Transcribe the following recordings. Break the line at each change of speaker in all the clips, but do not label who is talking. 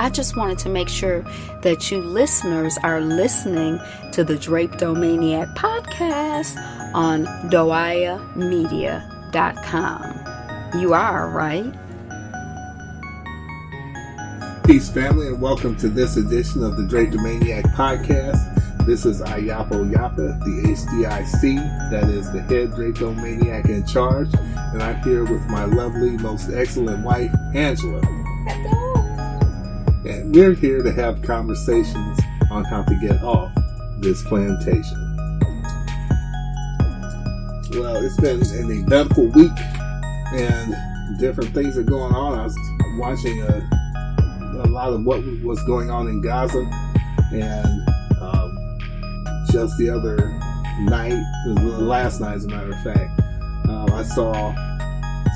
I just wanted to make sure that you listeners are listening to the Drapetomaniac podcast on doayamedia.com. You are, right?
Peace, family, and welcome to this edition of the Drapetomaniac podcast. This is Ayapo Yapa, the HDIC, that is the head Drapetomaniac in charge, and I'm here with my lovely, most excellent wife, Angela.
Hello.
And we're here to have conversations on how to get off this plantation. Well, it's been an eventful week, and different things are going on. I was watching a lot of what was going on in Gaza, and just the other night, last night as a matter of fact, I saw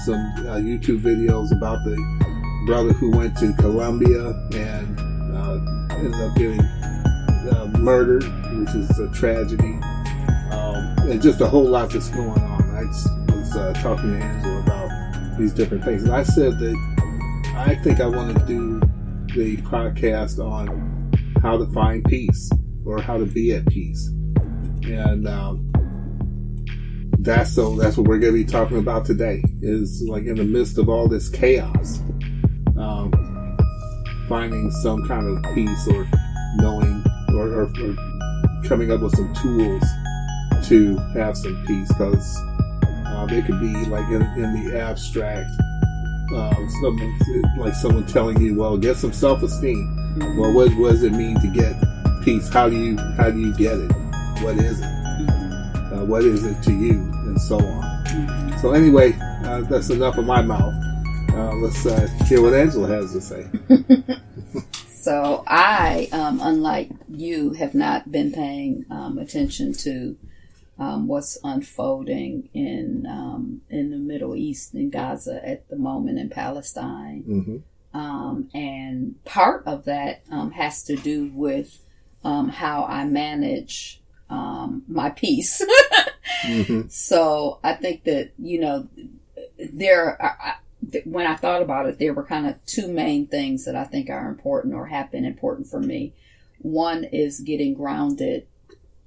some YouTube videos about the brother who went to Colombia and ended up getting murdered, which is a tragedy, and just a whole lot that's going on. I was talking to Angela about these different things, and I said that I think I want to do the podcast on how to find peace or how to be at peace, and that's what we're going to be talking about today. Is like in the midst of all this chaos, finding some kind of peace or knowing or coming up with some tools to have some peace, because it could be like in the abstract. Someone telling you, well, get some self-esteem. Well, what does it mean to get peace? How do you get it? What is it? What is it to you? And so on. So anyway, that's enough of my mouth. Let's hear what Angela has to say.
So I, unlike you, have not been paying attention to what's unfolding in the Middle East, in Gaza at the moment, in Palestine. Mm-hmm. And part of that has to do with how I manage my peace. Mm-hmm. So I think that, when I thought about it, there were kind of two main things that I think are important or have been important for me. One is getting grounded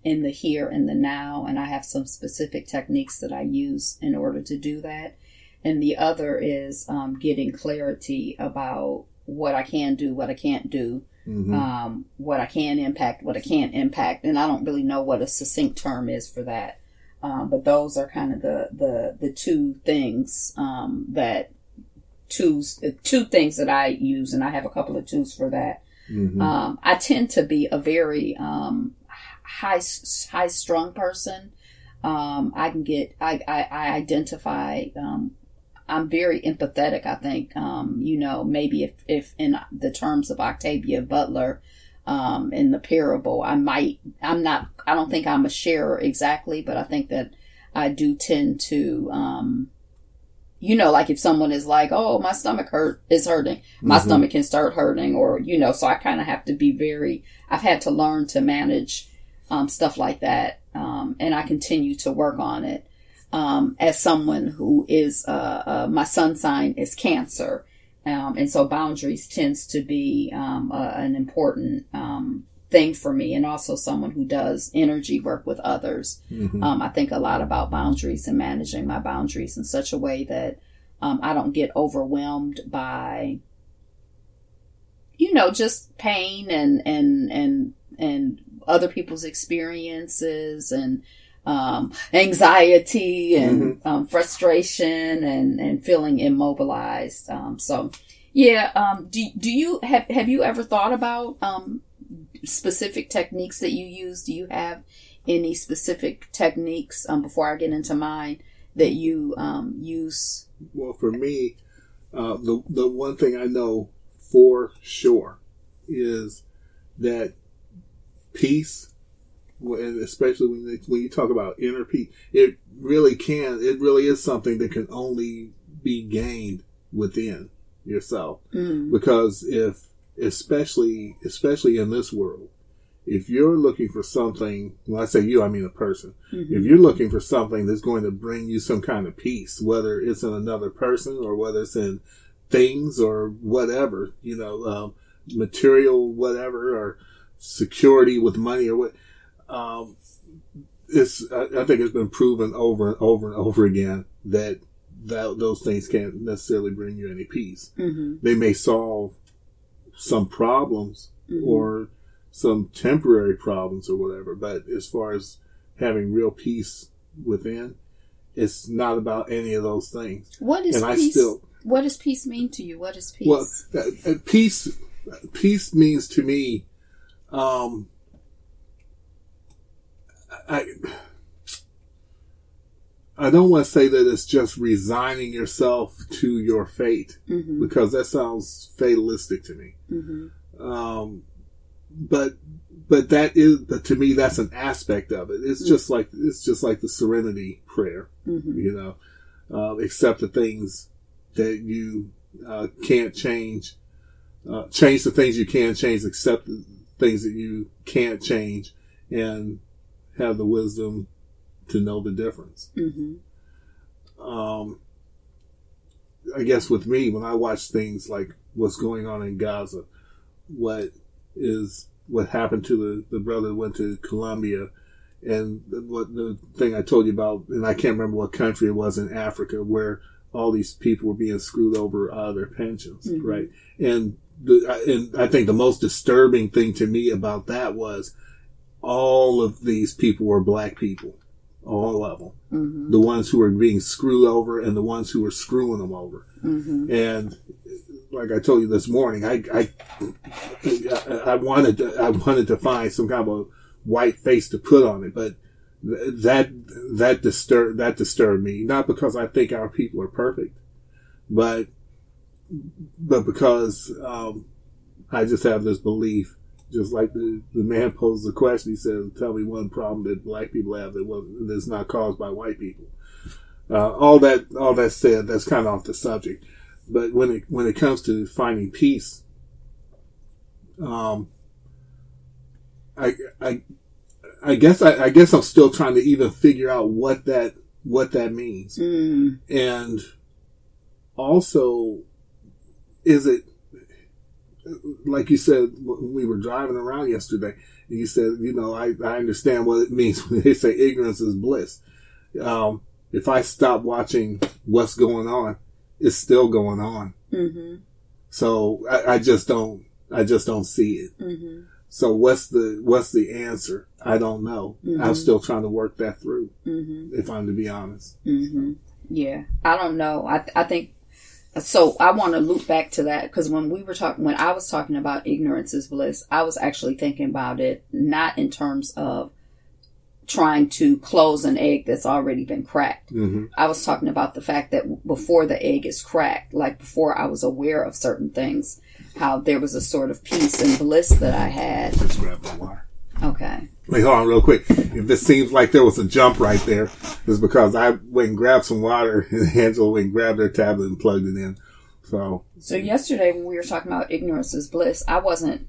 in the here and the now, and I have some specific techniques that I use in order to do that. And the other is getting clarity about what I can do, what I can't do, mm-hmm. What I can impact, what I can't impact. And I don't really know what a succinct term is for that. But those are kind of the two things two things that I use, and I have a couple of tools for that. Mm-hmm. I tend to be a very high strung person. I identify, I'm very empathetic, I think. Maybe if in the terms of Octavia Butler, in the parable, I don't think I'm a sharer exactly, but I think that I do tend to, like if someone is like, oh, my stomach is hurting, my mm-hmm. stomach can start hurting, or, so I kind of have to be I've had to learn to manage stuff like that. And I continue to work on it. As someone who is, my sun sign is Cancer. And so boundaries tends to be, an important, thing for me, and also someone who does energy work with others. Mm-hmm. I think a lot about boundaries and managing my boundaries in such a way that, I don't get overwhelmed by, just pain and other people's experiences and anxiety and mm-hmm. Frustration and feeling immobilized. Do you have you ever thought about specific techniques that you use? Do you have any specific techniques before I get into mine that you use?
Well, for me, the one thing I know for sure is that peace, and especially when you talk about inner peace, it really is something that can only be gained within yourself. Mm. Because especially in this world, if you're looking for something, when I say you, I mean a person. Mm-hmm. If you're looking for something that's going to bring you some kind of peace, whether it's in another person or whether it's in things or whatever, material, whatever, or security with money or what. I think it's been proven over and over and over again that those things can't necessarily bring you any peace. Mm-hmm. They may solve some problems or some temporary problems or whatever, but as far as having real peace within, it's not about any of those things.
What is peace? What does peace mean to you? What is peace?
Well, peace means to me, I don't want to say that it's just resigning yourself to your fate, because that sounds fatalistic to me. But to me, that's an aspect of it. It's just like the Serenity Prayer. Accept the things that you can't change. Change the things you can change. Accept the things that you can't change, and have the wisdom to know the difference. I guess with me, when I watch things like what's going on in Gaza, what happened to the brother who went to Colombia, and what the thing I told you about, and I can't remember what country it was in Africa, where all these people were being screwed over out of their pensions, right? And I think the most disturbing thing to me about that was all of these people were black people. All of them. The ones who were being screwed over and the ones who were screwing them over. And like I told you this morning, I wanted to find some kind of a white face to put on it, but that disturbed me. Not because I think our people are perfect, but because I just have this belief. Just like the man posed the question, he said, "Tell me one problem that black people have that's not caused by white people." All that said, that's kind of off the subject. But when it comes to finding peace, I guess I'm still trying to even figure out what that means, and also, is it? Like you said, we were driving around yesterday, and you said, I understand what it means when they say ignorance is bliss. If I stop watching what's going on, it's still going on. So I just don't see it. So what's the answer? I don't know. I'm still trying to work that through, if I'm to be honest.
Yeah, I don't know. I think. So I want to loop back to that, because when I was talking about ignorance is bliss, I was actually thinking about it not in terms of trying to close an egg that's already been cracked. I was talking about the fact that before the egg is cracked, like before I was aware of certain things, how there was a sort of peace and bliss that I had.
Just grab the wire.
Okay.
Wait, hold on real quick. If it seems like there was a jump right there, it's because I went and grabbed some water and Angela went and grabbed her tablet and plugged it in. So
yesterday when we were talking about ignorance is bliss, I wasn't,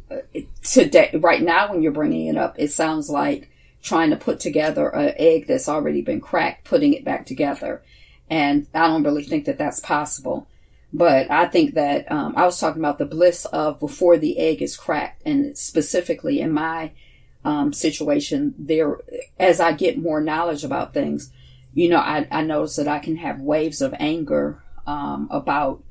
today, right now when you're bringing it up, it sounds like trying to put together an egg that's already been cracked, putting it back together. And I don't really think that that's possible. But I think that I was talking about the bliss of before the egg is cracked. And specifically in my situation there, as I get more knowledge about things, I notice that I can have waves of anger about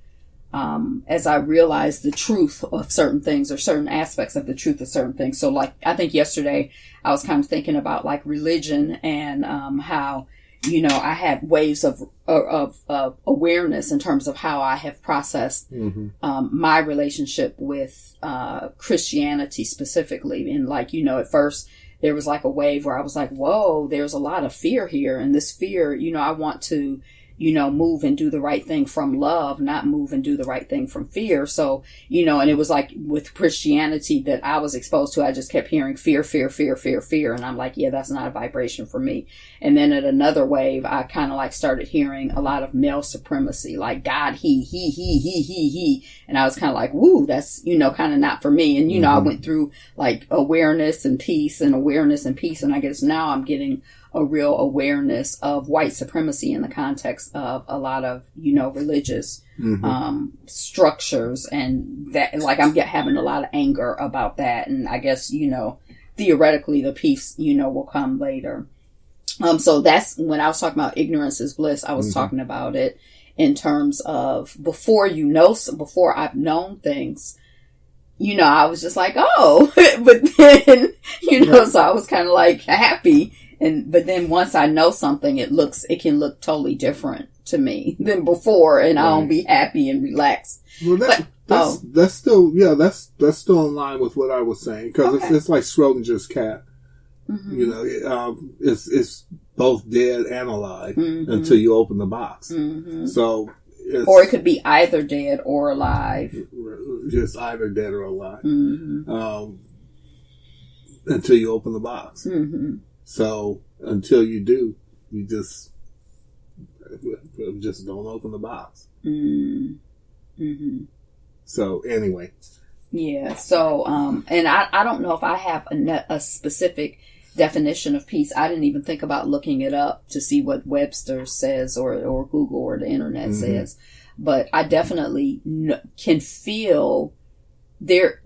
as I realize the truth of certain things or certain aspects of the truth of certain things. So like, I think yesterday I was kind of thinking about like religion and how, I had waves of awareness in terms of how I have processed my relationship with Christianity specifically. And like, at first there was like a wave where I was like, whoa, there's a lot of fear here. And this fear, I want to, move and do the right thing from love, not move and do the right thing from fear. So, and it was like with Christianity that I was exposed to, I just kept hearing fear, fear, fear, fear, fear. And I'm like, yeah, that's not a vibration for me. And then at another wave, I kind of like started hearing a lot of male supremacy, like God, he. And I was kind of like, woo, that's, kind of not for me. And, I went through like awareness and peace and awareness and peace. And I guess now I'm getting a real awareness of white supremacy in the context of a lot of, religious structures, and that, like, I'm having a lot of anger about that. And I guess, theoretically the peace, will come later. So that's when I was talking about ignorance is bliss. I was talking about it in terms of before I've known things, I was just like, oh, but then, so I was kind of like happy. But then once I know something, it can look totally different to me than before, and I don't be happy and relaxed.
Well, that's still in line with what I was saying, because it's like Schrodinger's cat. It's both dead and alive until you open the box. So,
or it could be either dead or alive.
Just either dead or alive until you open the box. So until you do, you just don't open the box. So anyway.
Yeah. So, and I don't know if I have a specific definition of peace. I didn't even think about looking it up to see what Webster says or Google or the internet says. But I definitely can feel there.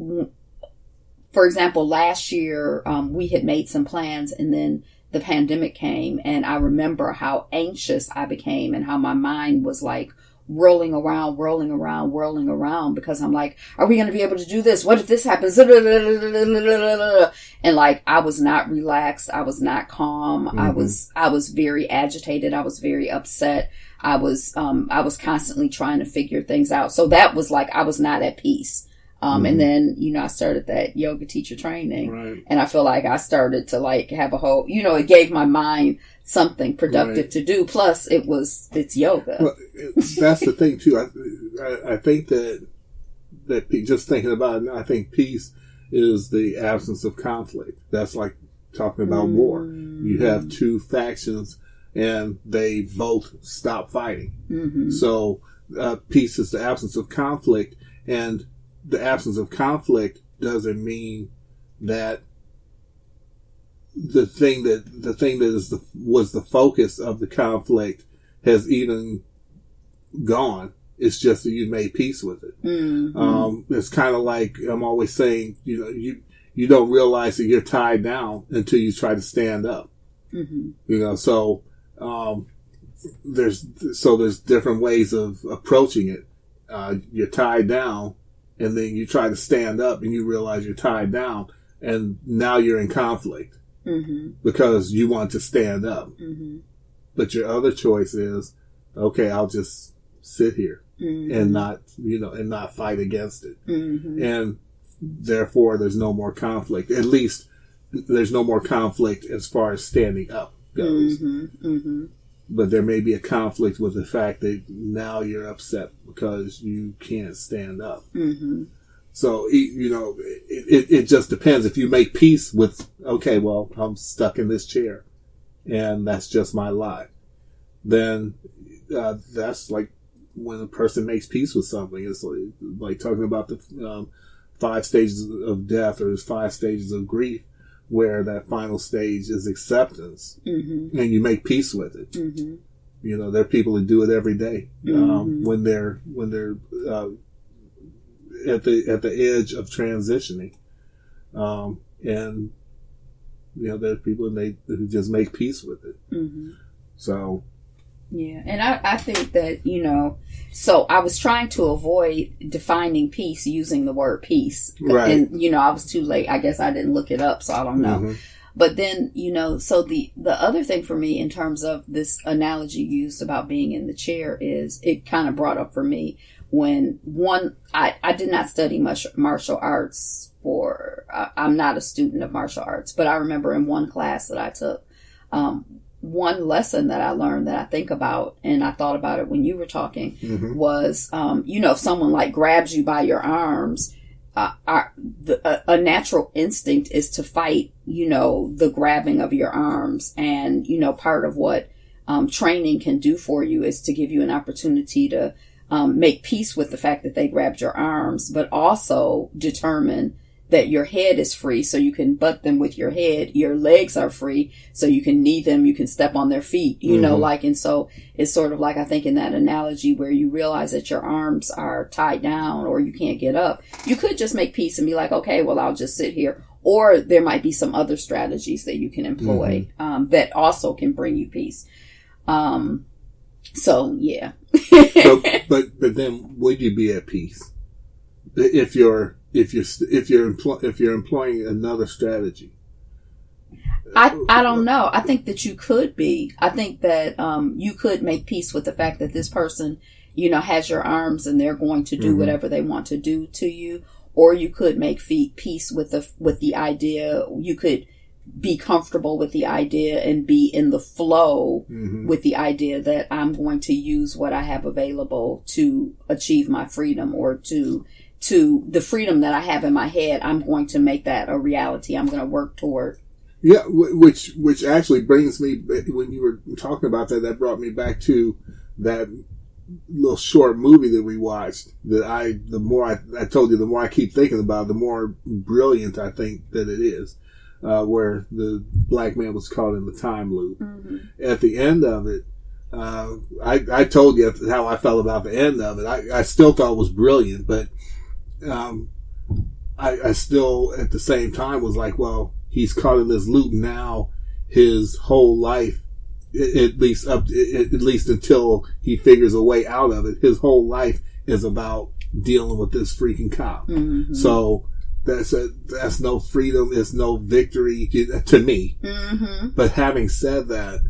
For example, last year, we had made some plans, and then the pandemic came, and I remember how anxious I became and how my mind was like whirling around, because I'm like, are we going to be able to do this? What if this happens? And like, I was not relaxed. I was not calm. I was very agitated. I was very upset. I was constantly trying to figure things out. So that was like, I was not at peace. And then, I started that yoga teacher training, and I feel like I started to like have a whole, it gave my mind something productive to do. Plus it's yoga.
Well, that's the thing too. I think that just thinking about it, I think peace is the absence of conflict. That's like talking about war. You have two factions and they both stop fighting. So, peace is the absence of conflict, and the absence of conflict doesn't mean that the thing that was the focus of the conflict has even gone. It's just that you made peace with it. It's kind of like I'm always saying, you don't realize that you're tied down until you try to stand up. So there's different ways of approaching it. You're tied down, and then you try to stand up and you realize you're tied down, and now you're in conflict because you want to stand up. But your other choice is, okay, I'll just sit here and not fight against it. And therefore there's no more conflict. At least there's no more conflict as far as standing up goes. But there may be a conflict with the fact that now you're upset because you can't stand up. So, it just depends. If you make peace with, okay, well, I'm stuck in this chair and that's just my lot, then that's like when a person makes peace with something. It's like talking about the 5 stages of death, or there's 5 stages of grief, where that final stage is acceptance, and you make peace with it. There are people who do it every day when they're at the edge of transitioning, and there are people who just make peace with it. So.
Yeah, and I think that, so I was trying to avoid defining peace using the word peace.
Right.
And, I was too late. I guess I didn't look it up, so I don't know. But then, so the other thing for me in terms of this analogy used about being in the chair is it kind of brought up for me when I did not study much martial arts I'm not a student of martial arts, but I remember in one class that I took, one lesson that I learned that I think about, and I thought about it when you were talking, was, if someone like grabs you by your arms, a natural instinct is to fight, the grabbing of your arms. And, part of what training can do for you is to give you an opportunity to make peace with the fact that they grabbed your arms, but also determine that your head is free, so you can butt them with your head. Your legs are free, so you can knee them, you can step on their feet, you know, like, and so it's sort of like, I think in that analogy where you realize that your arms are tied down or you can't get up, you could just make peace and be like, okay, well, I'll just sit here. Or there might be some other strategies that you can employ, that also can bring you peace. So yeah.
but then would you be at peace if you're employing another strategy?
I don't know. I think that you could be. I think that you could make peace with the fact that this person, you know, has your arms and they're going to do whatever they want to do to you. Or you could make peace with the idea. You could be comfortable with the idea and be in the flow with the idea that I'm going to use what I have available to achieve my freedom, or to the freedom that I have in my head. I'm going to make that a reality. I'm going to work toward.
Yeah, which actually brings me, when you were talking about that, that brought me back to that little short movie that we watched. That the more I told you, the more I keep thinking about it, the more brilliant I think that it is. Where the black man was caught in the time loop. At the end of it, I told you how I felt about the end of it. I still thought it was brilliant, but I still at the same time was like, well, he's caught in this loop now. His whole life, at least until he figures a way out of it, his whole life is about dealing with this freaking cop. So that's no freedom, it's no victory to me. But having said that,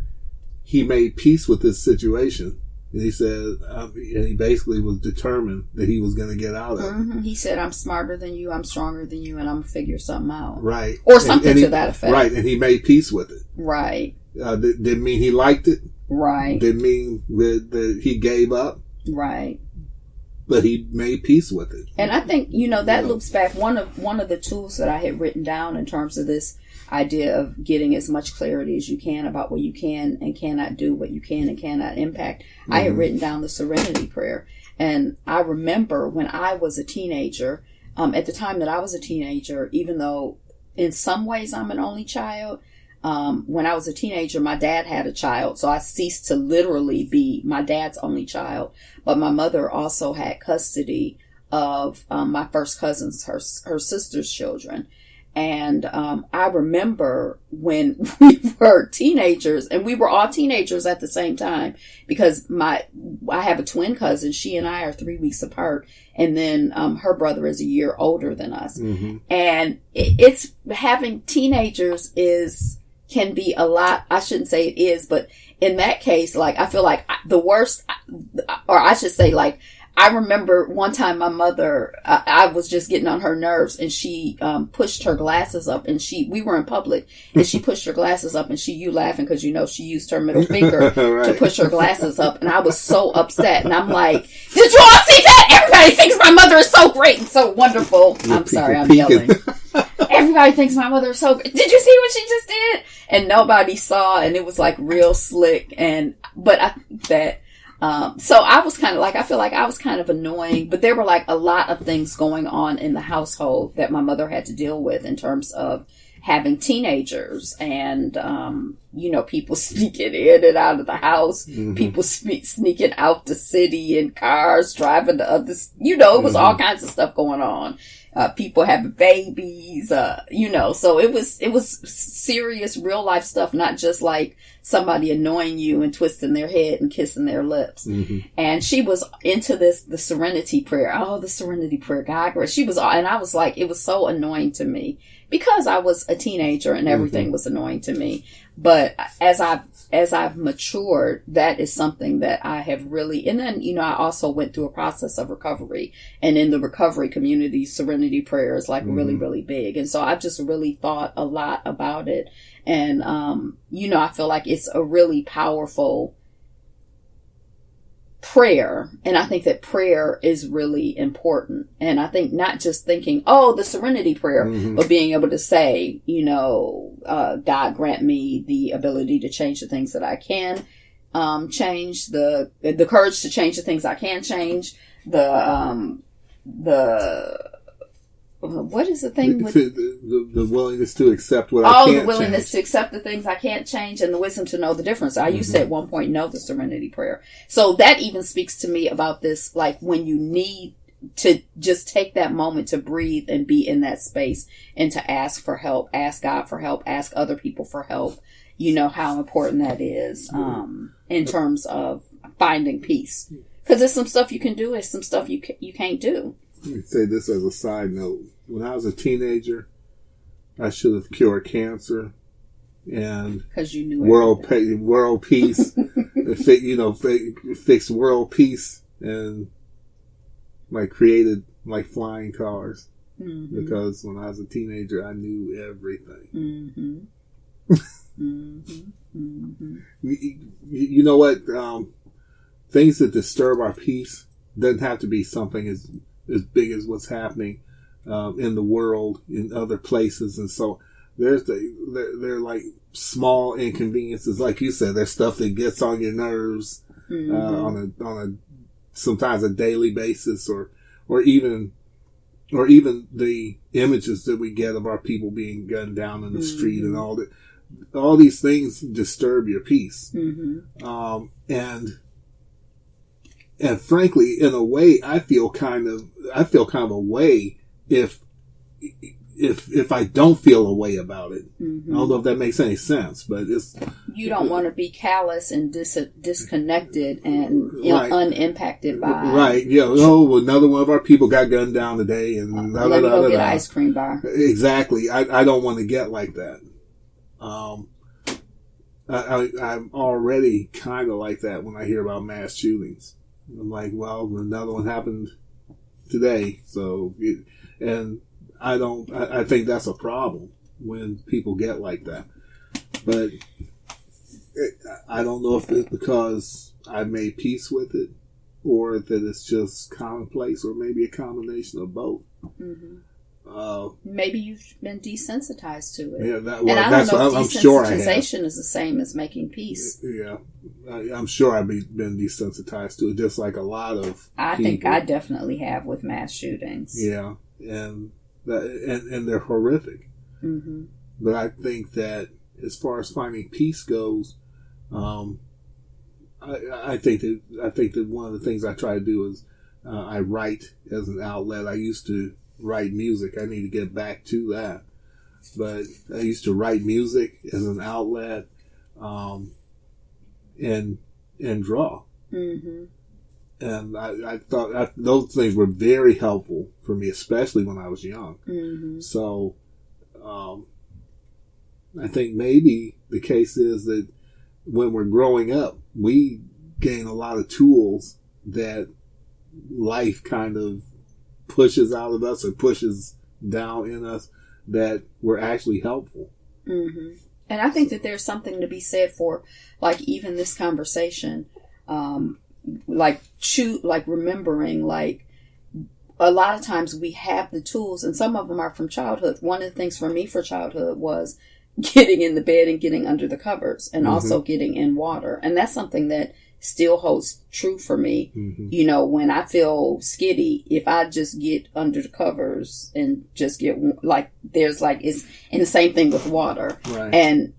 he made peace with this situation. And he said, and he basically was determined that he was going to get out of it.
He said, I'm smarter than you, I'm stronger than you, and I'm going to figure something out.
Right.
Or something to that effect.
Right, and he made peace with it.
Right.
Didn't mean he liked it.
Right.
Didn't mean that he gave up.
Right.
But he made peace with it.
And I think, that loops back. One of the tools that I had written down in terms of this idea of getting as much clarity as you can about what you can and cannot do, what you can and cannot impact. I had written down the Serenity Prayer. And I remember when I was a teenager, at the time that I was a teenager, even though in some ways I'm an only child, when I was a teenager, my dad had a child, so I ceased to literally be my dad's only child. But my mother also had custody of my first cousin's, her sister's children. And I remember when we were teenagers, and we were all teenagers at the same time, because I have a twin cousin. She and I are 3 weeks apart, and then her brother is a year older than us. And it's having teenagers can be a lot. I shouldn't say it is, but in that case, like, I feel like the worst, or I should say, like, I remember one time my mother, I was just getting on her nerves, and she pushed her glasses up, and we were in public, and she pushed her glasses up, and you laughing because she used her middle finger
right.
to push her glasses up, and I was so upset, and I'm like, did you all see that? Everybody thinks my mother is so great and so wonderful. I'm sorry, I'm yelling. Everybody thinks my mother is so great. Did you see what she just did? And nobody saw, and it was like real slick, but I think that, so I was kind of like, I feel like I was kind of annoying, but there were like a lot of things going on in the household that my mother had to deal with in terms of having teenagers and, people sneaking in and out of the house, people sneaking out the city in cars, driving to others, it was all kinds of stuff going on. People having babies, so it was serious real life stuff, not just like somebody annoying you and twisting their head and kissing their lips. And she was into the Serenity Prayer. Oh, the Serenity Prayer, God, she was, and I was like, it was so annoying to me because I was a teenager and everything was annoying to me. But as I've matured, that is something that I have really, and then, I also went through a process of recovery, and in the recovery community, Serenity Prayer is like really, really big. And so I've just really thought a lot about it. And, I feel like it's a really powerful prayer. And I think that prayer is really important. And I think not just thinking, oh, the Serenity Prayer, but being able to say, God grant me the ability to change the things that I can change, the courage to change the things I can change, the what is the thing with
the willingness to accept what I can't change?
The willingness to accept the things I can't change and the wisdom to know the difference. I used to at one point know the Serenity Prayer. So that even speaks to me about this, like when you need to just take that moment to breathe and be in that space and to ask for help, ask God for help, ask other people for help. You know how important that is in terms of finding peace. Because there's some stuff you can do, there's some stuff you can't do.
Let me say this as a side note. When I was a teenager, I should have cured cancer and
because you knew
world peace, fix world peace, and like created like flying cars. Mm-hmm. Because when I was a teenager, I knew everything. Mm-hmm. Mm-hmm. You know what? Things that disturb our peace doesn't have to be something as big as what's happening in the world, in other places, and so they're like small inconveniences, like you said. There's stuff that gets on your nerves on a sometimes a daily basis, or even the images that we get of our people being gunned down in the street and all that. All these things disturb your peace, and frankly, in a way, I feel kind of a way if I don't feel a way about it. Mm-hmm. I don't know if that makes any sense, but
you don't want to be callous and disconnected and unimpacted by
right. Another one of our people got gunned down today, and
let me go get an ice cream bar.
Exactly. I don't want to get like that. I'm already kind of like that when I hear about mass shootings. I'm like, well, another one happened today. I think that's a problem when people get like that. But I don't know if it's because I've made peace with it or that it's just commonplace or maybe a combination of both. Mm-hmm.
Maybe you've been desensitized to it.
Yeah, I'm sure I have.
Desensitization is the same as making peace.
Yeah, I'm sure I've been desensitized to it, just like a lot of
I think I definitely have with mass shootings.
Yeah, and they're horrific. Mm-hmm. But I think that as far as finding peace goes, I think that one of the things I try to do is I write as an outlet. I used to write music. I need to get back to that. But I used to write music as an outlet, and draw. Mm-hmm. And I thought those things were very helpful for me, especially when I was young. Mm-hmm. So, I think maybe the case is that when we're growing up, we gain a lot of tools that life kind of pushes out of us or pushes down in us that were actually helpful.
Mm-hmm. And I think that there's something to be said for, like, even this conversation, like remembering, like, a lot of times we have the tools, and some of them are from childhood. One of the things for me for childhood was getting in the bed and getting under the covers, and also getting in water. And that's something that still holds true for me. Mm-hmm. You know, when I feel skitty, if I just get under the covers and just get it's and the same thing with water. Right. And,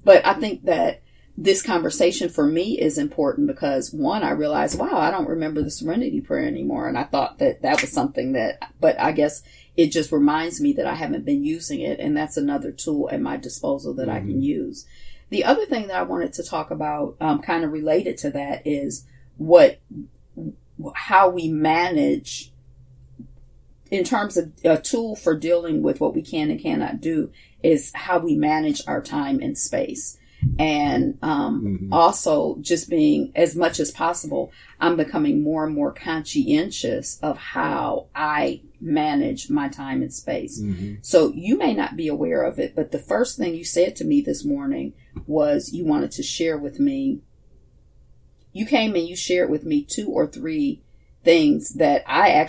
but I think that this conversation for me is important because, one, I realized, wow, I don't remember the Serenity Prayer anymore. And I thought that was something but I guess it just reminds me that I haven't been using it. And that's another tool at my disposal that I can use. The other thing that I wanted to talk about, kind of related to that, is how we manage, in terms of a tool for dealing with what we can and cannot do, is how we manage our time and space. And also just being, as much as possible, I'm becoming more and more conscientious of how I manage my time and space. Mm-hmm. So you may not be aware of it, but the first thing you said to me this morning was you wanted to share with me. You came and you shared with me 2 or 3 things that I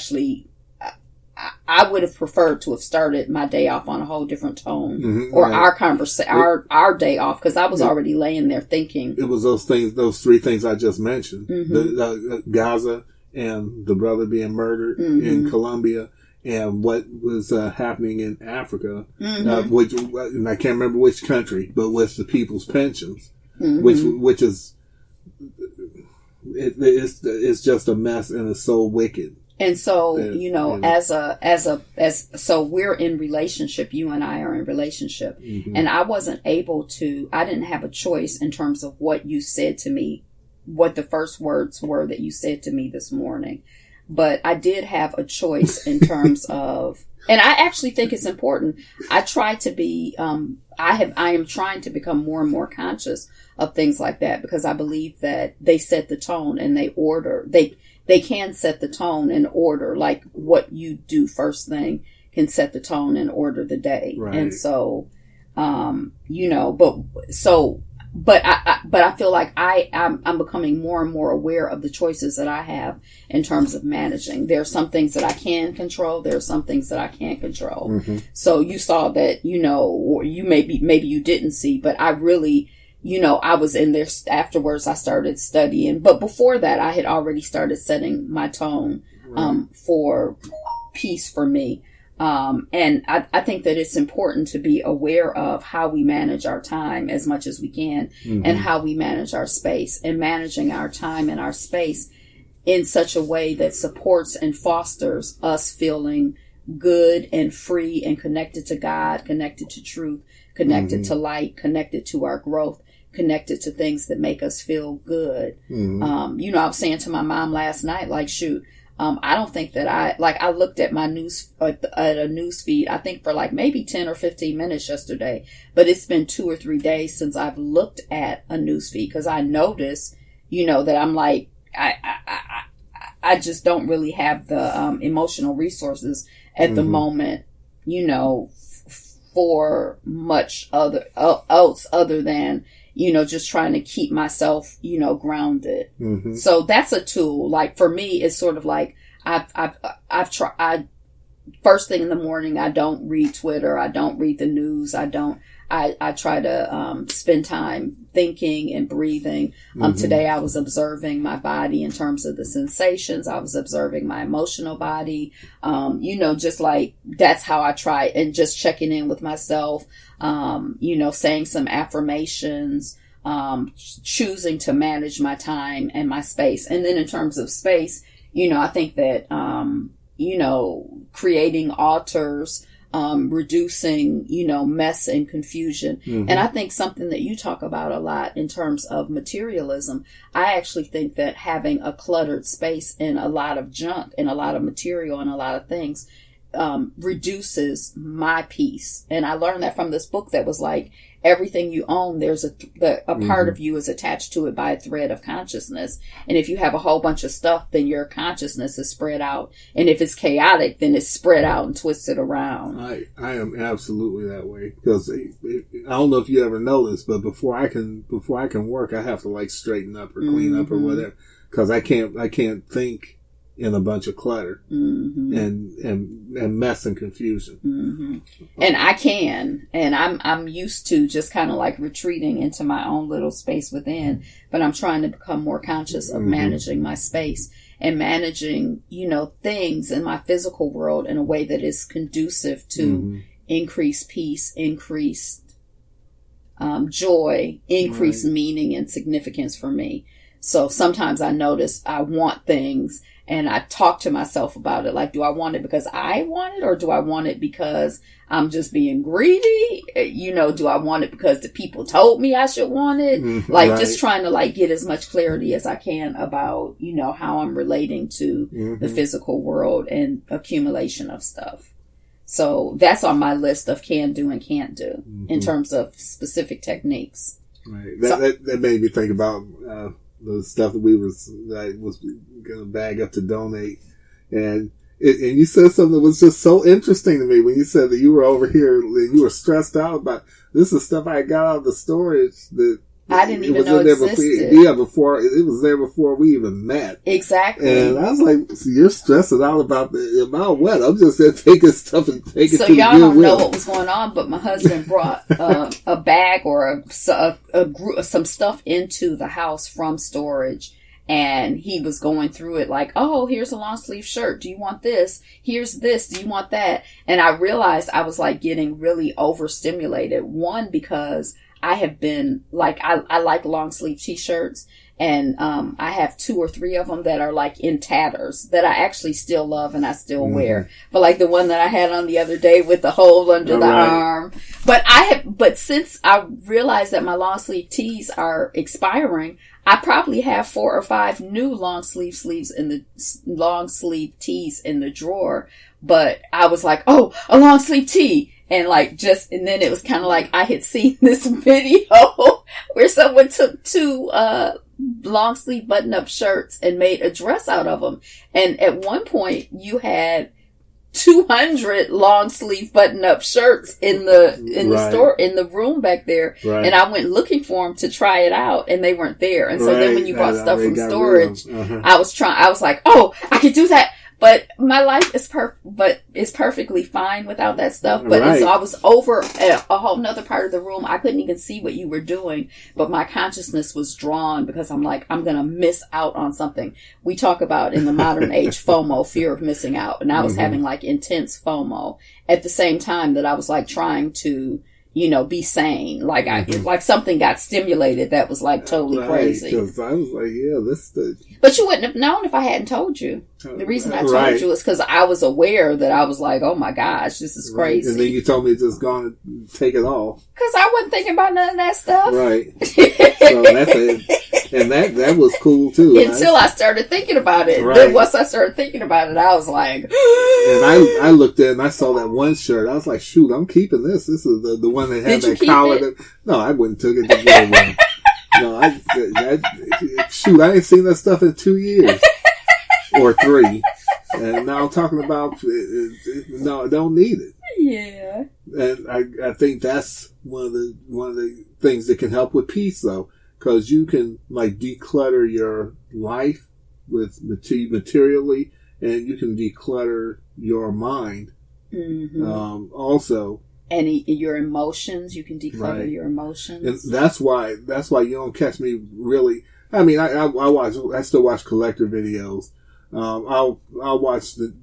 would have preferred to have started my day off on a whole different tone, or right. our day off, because I was already laying there thinking.
It was those 3 things I just mentioned: the Gaza and the brother being murdered in Colombia, and what was happening in Africa,
Mm-hmm.
which, and I can't remember which country, but with the people's pensions,
Mm-hmm.
which is it's just a mess and it's so wicked.
And so,
And-
so we're in relationship, you and I are in relationship.
Mhm.
And I didn't have a choice in terms of what you said to me, what the first words were that you said to me this morning. But I did have a choice in terms of, and I actually think it's important. I try to be, I am trying to become more and more conscious of things like that, because I believe that they set the tone and they can set the tone and order, like what you do first thing can set the tone and order the day.
Right.
And so, but I feel like I'm becoming more and more aware of the choices that I have in terms of managing. There are some things that I can control. There are some things that I can't control.
Mm-hmm.
So you saw that, or you maybe you didn't see, but I really, I was in there afterwards. I started studying, but before that, I had already started setting my tone, for peace for me. And I think that it's important to be aware of how we manage our time as much as we can,
Mm-hmm.
and how we manage our space, and managing our time and our space in such a way that supports and fosters us feeling good and free and connected to God, connected to truth, connected
Mm-hmm.
to light, connected to our growth, connected to things that make us feel good.
Mm-hmm.
I was saying to my mom last night, like, shoot, I don't think that I looked at my at a news feed, I think for like maybe 10 or 15 minutes yesterday, but it's been 2 or 3 days since I've looked at a news feed, because I notice, that I'm like, I just don't really have the emotional resources at the moment, for much else other than, just trying to keep myself, grounded.
Mm-hmm.
So that's a tool. Like for me, it's sort of like I've tried. First thing in the morning, I don't read Twitter. I don't read the news. I try to spend time thinking and breathing.
Mm-hmm.
Today I was observing my body in terms of the sensations. I was observing my emotional body. Just like that's how I try, and just checking in with myself. Saying some affirmations, choosing to manage my time and my space. And then in terms of space, I think that, creating altars, reducing, mess and confusion.
Mm-hmm.
And I think something that you talk about a lot in terms of materialism, I actually think that having a cluttered space and a lot of junk and a lot of material and a lot of things reduces my peace. And I learned that from this book that was like, everything you own, there's a part of you is attached to it by a thread of consciousness. And if you have a whole bunch of stuff, then your consciousness is spread out. And if it's chaotic, then it's spread out and twisted around.
I am absolutely that way, because I don't know if you ever know this, but before I can work, I have to like straighten up or clean up or whatever, because I can't think in a bunch of clutter and mess and confusion.
And I can, and I'm used to just kind of like retreating into my own little space within, but I'm trying to become more conscious of managing my space and managing, things in my physical world in a way that is conducive to increased peace, increased joy, increased meaning and significance for me. So sometimes I notice I want things, and I talk to myself about it. Like, do I want it because I want it, or do I want it because I'm just being greedy? Do I want it because the people told me I should want it? Just trying to like get as much clarity as I can about, how I'm relating to the physical world and accumulation of stuff. So that's on my list of can do and can't do in terms of specific techniques.
Right. That made me think about, the stuff that I was going to bag up to donate. And you said something that was just so interesting to me when you said that you were over here and you were stressed out about this is stuff I got out of the storage that
I didn't even know existed.
Before it was there before we even met.
Exactly.
And I was like, so you're stressing out about what? I'm just there taking stuff and taking
so
to the
y'all don't know
Goodwill.
what was going on, but my husband brought a bag or some stuff into the house from storage. And he was going through it like, oh, here's a long sleeve shirt. Do you want this? Here's this. Do you want that? And I realized I was like getting really overstimulated. One, because I have been like, I like long sleeve t-shirts. And I have 2 or 3 of them that are like in tatters that I actually still love and I still wear. But like the one that I had on the other day with the hole under the arm. But since I realized that my long sleeve tees are expiring, I probably have 4 or 5 new long sleeve tees in the drawer. But I was like, oh, a long sleeve tee. And and then it was kind of like I had seen this video where someone took 2, long sleeve button up shirts and made a dress out of them. And at one point you had 200 long sleeve button up shirts in the store, in the room back there. Right. And I went looking for them to try it out and they weren't there. And so then when you bought stuff from storage, I was like, oh, I could do that. But my life is perfectly fine without that stuff. But I was over a whole nother part of the room. I couldn't even see what you were doing, but my consciousness was drawn because I'm like, I'm going to miss out on something. We talk about in the modern age FOMO, fear of missing out. And I was having like intense FOMO at the same time that I was like trying to, be sane. Like like something got stimulated that was like totally crazy. Because
I was like,
But you wouldn't have known if I hadn't told you. The reason I told you is because I was aware that I was like, oh my gosh, this is crazy.
And then you told me just go and take it off.
Because I wasn't thinking about none of that stuff.
Right. So that's it. And that was cool too.
Until I started thinking about it. Right. Then once I started thinking about it, I was like...
And I looked at it and I saw that one shirt. I was like, shoot, I'm keeping this. This is the one that had that collar. No, I wouldn't took it to the one. No, I ain't seen that stuff in 2 years. Or 3. And now I'm talking about, no, I don't need it.
Yeah.
And I think that's one of the things that can help with peace though. Cause you can like declutter your life with materially and you can declutter your mind. Mm-hmm. Also. And
your emotions, you can declutter your emotions.
And that's why you don't catch me really. I mean, I still watch collector videos. I'll watch the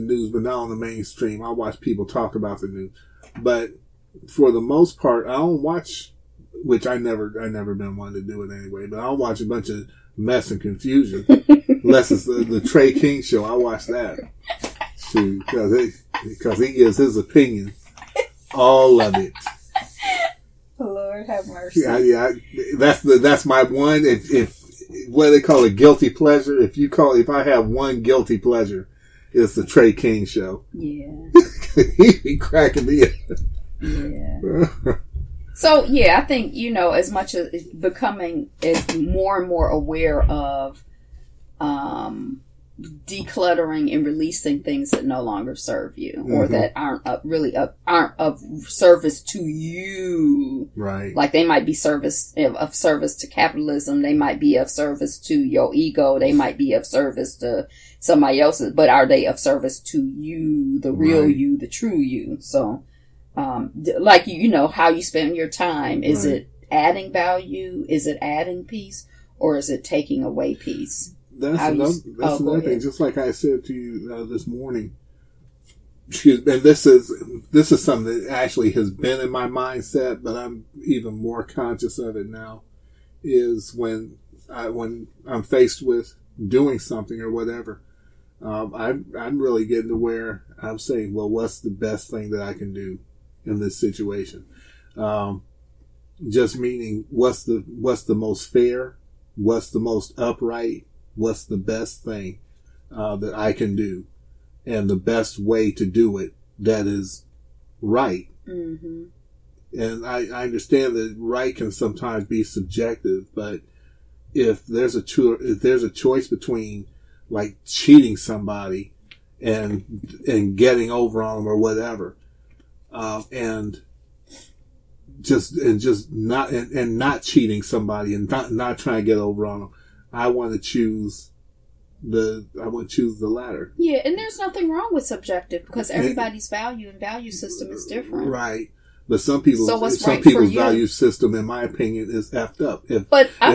news, but not on the mainstream. I watch people talk about the news, but for the most part, I don't watch. Which I never been one to do it anyway. But I'll watch a bunch of mess and confusion. Unless it's the Trey King show, I watch that. Because he gives his opinion, all of it.
Lord have mercy.
Yeah. That's my one. If what do they call it, guilty pleasure? If I have one guilty pleasure, it's the Trey King show.
Yeah.
He be cracking me up.
Yeah. So, yeah, I think, as much as becoming more and more aware of decluttering and releasing things that no longer serve you or that aren't of service to you.
Right.
Like they might be of service to capitalism. They might be of service to your ego. They might be of service to somebody else's, but are they of service to you, the real you, the true you? So, like, how you spend your time. Is it adding value? Is it adding peace? Or is it taking away peace?
That's another thing. Just like I said to you this morning, and this is something that actually has been in my mindset, but I'm even more conscious of it now, is when I'm faced with doing something or whatever, I'm really getting to where I'm saying, well, what's the best thing that I can do in this situation? Just meaning, what's the most fair? What's the most upright? What's the best thing that I can do, and the best way to do it that is right? Mm-hmm. And I understand that right can sometimes be subjective, but if there's a choice between like cheating somebody and getting over on them or whatever, and not cheating somebody and not trying to get over on them, I want to choose the latter.
Yeah, and there's nothing wrong with subjective because everybody's value and value system is different.
Right. But some people's value system, in my opinion, is effed up. If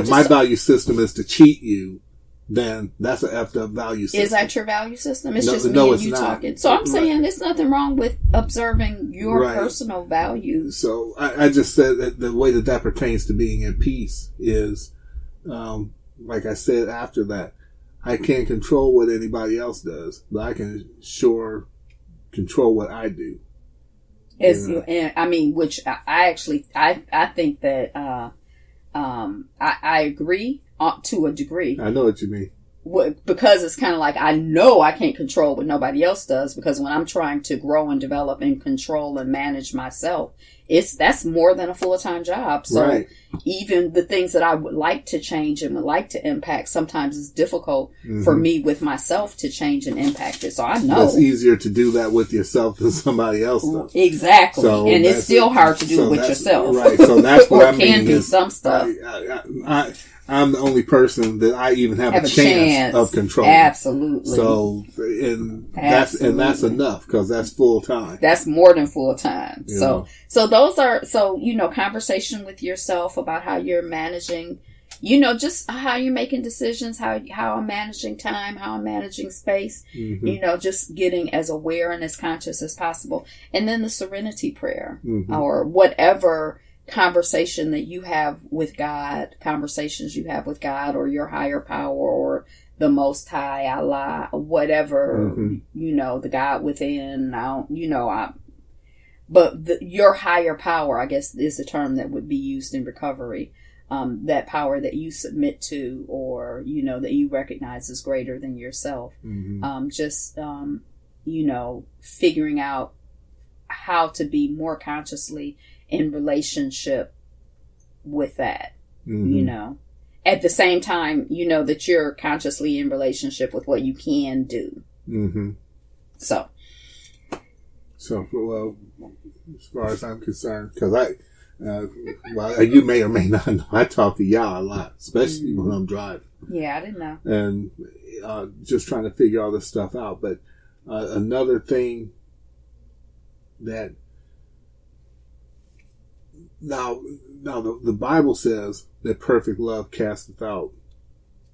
my value system is to cheat you, then that's an effed up value system.
Is that your value system? It's just me
no,
and
it's
you
not.
talking. So I'm saying there's nothing wrong with observing your personal values.
So I just said that the way that pertains to being at peace is, like I said after that, I can't control what anybody else does, but I can sure control what I do.
And I mean, which I actually think that I agree to a degree.
I know what you mean.
Because it's kind of like, I know I can't control what nobody else does, because when I'm trying to grow and develop and control and manage myself, that's more than a full-time job. So even the things that I would like to change and would like to impact, sometimes it's difficult for me with myself to change and impact it. So I know
it's easier to do that with yourself than somebody else does.
Exactly. So and it's still hard to do it with yourself.
Right. So that's what I mean.
Can do some stuff.
I'm the only person that I even have a chance of controlling.
Absolutely.
So, that's enough, because that's full time.
That's more than full time. So those are, conversation with yourself about how you're managing, just how you're making decisions, how I'm managing time, how I'm managing space, just getting as aware and as conscious as possible. And then the Serenity Prayer, or whatever conversation that you have with God, conversations you have with God or your higher power or the Most High, Allah, whatever, the God within, your higher power, I guess, is the term that would be used in recovery. That power that you submit to, or, that you recognize is greater than yourself. Figuring out how to be more consciously in relationship with that, at the same time, that you're consciously in relationship with what you can do. So,
well, as far as I'm concerned, because you may or may not know, I talk to y'all a lot, especially when I'm driving.
Yeah, I didn't know.
And just trying to figure all this stuff out. But another thing that Now the Bible says that perfect love casteth out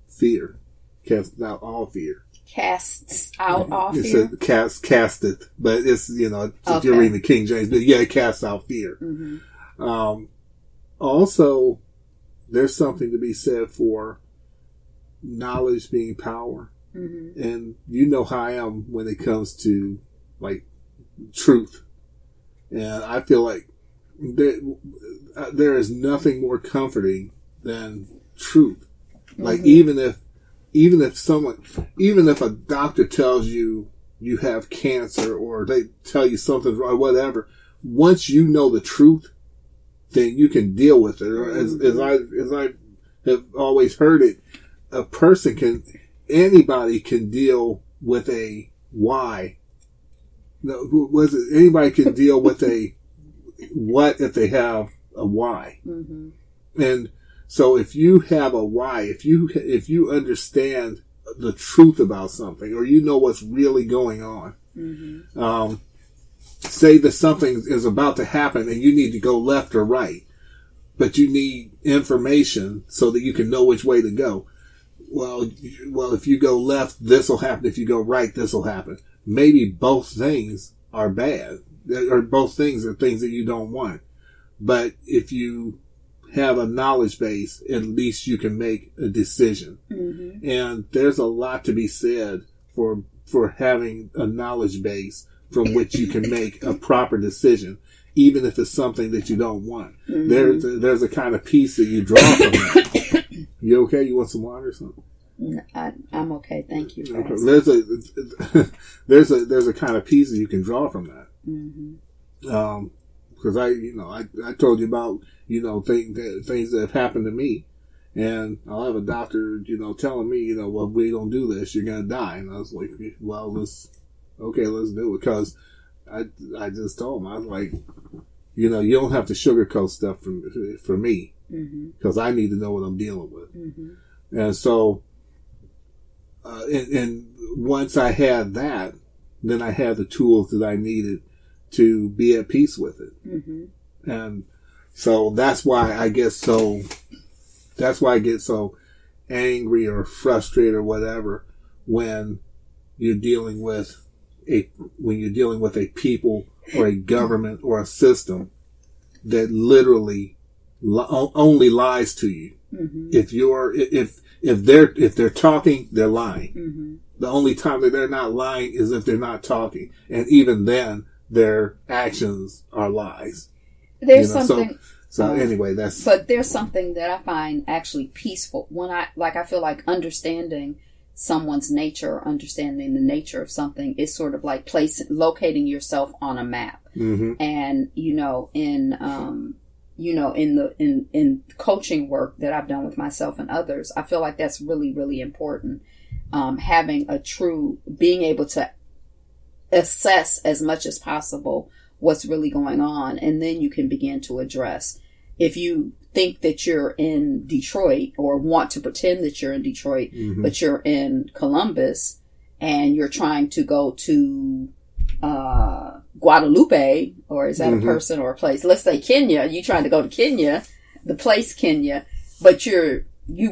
fear. Casteth out all fear.
Casts out all
fear?
It
says casteth, but it's, if you're reading the King James, but it casts out fear. Also, there's something to be said for knowledge being power. And you know how I am when it comes to, like, truth. And I feel like there is nothing more comforting than truth. Like, even if a doctor tells you have cancer, or they tell you something's wrong, whatever, once you know the truth, then you can deal with it. Or as I have always heard it, anybody can deal with a why. No, anybody can deal with a what if they have a why. And so if you have a why, if you understand the truth about something, or you know what's really going on, say that something is about to happen and you need to go left or right, but you need information so that you can know which way to go. Well, if you go left, this will happen. If you go right, this will happen. Maybe both things are bad, or both things are things that you don't want. But if you have a knowledge base, at least you can make a decision. And there's a lot to be said for having a knowledge base from which you can make a proper decision, even if it's something that you don't want. There's a kind of peace that you draw from that. You okay? You want some water or something?
I'm okay. Thank you.
Okay. There's a kind of peace that you can draw from that. Because I told you about, things that have happened to me, and I'll have a doctor, telling me, well, if we don't do this, you're going to die. And I was like, well, let's do it. Because I just told him, I was like, you don't have to sugarcoat stuff for me, because I need to know what I'm dealing with. And so, and once I had that, then I had the tools that I needed to be at peace with it. And so that's why I get so angry or frustrated or whatever when you're dealing with a people or a government or a system that literally only lies to you. Mm-hmm. If they're talking, they're lying. Mm-hmm. The only time that they're not lying is if they're not talking, and even then, their actions are lies.
There's something.
So anyway, that's.
But there's something that I find actually peaceful when I feel like understanding someone's nature, understanding the nature of something is sort of like locating yourself on a map. Mm-hmm. And in coaching work that I've done with myself and others, I feel like that's really, really important. Having being able to assess as much as possible what's really going on, and then you can begin to address. If you think that you're in Detroit or want to pretend that you're in Detroit, mm-hmm. but you're in Columbus and you're trying to go to Guadalupe, or is that mm-hmm. a person or a place? Let's say Kenya. You're trying to go to Kenya, the place Kenya, but you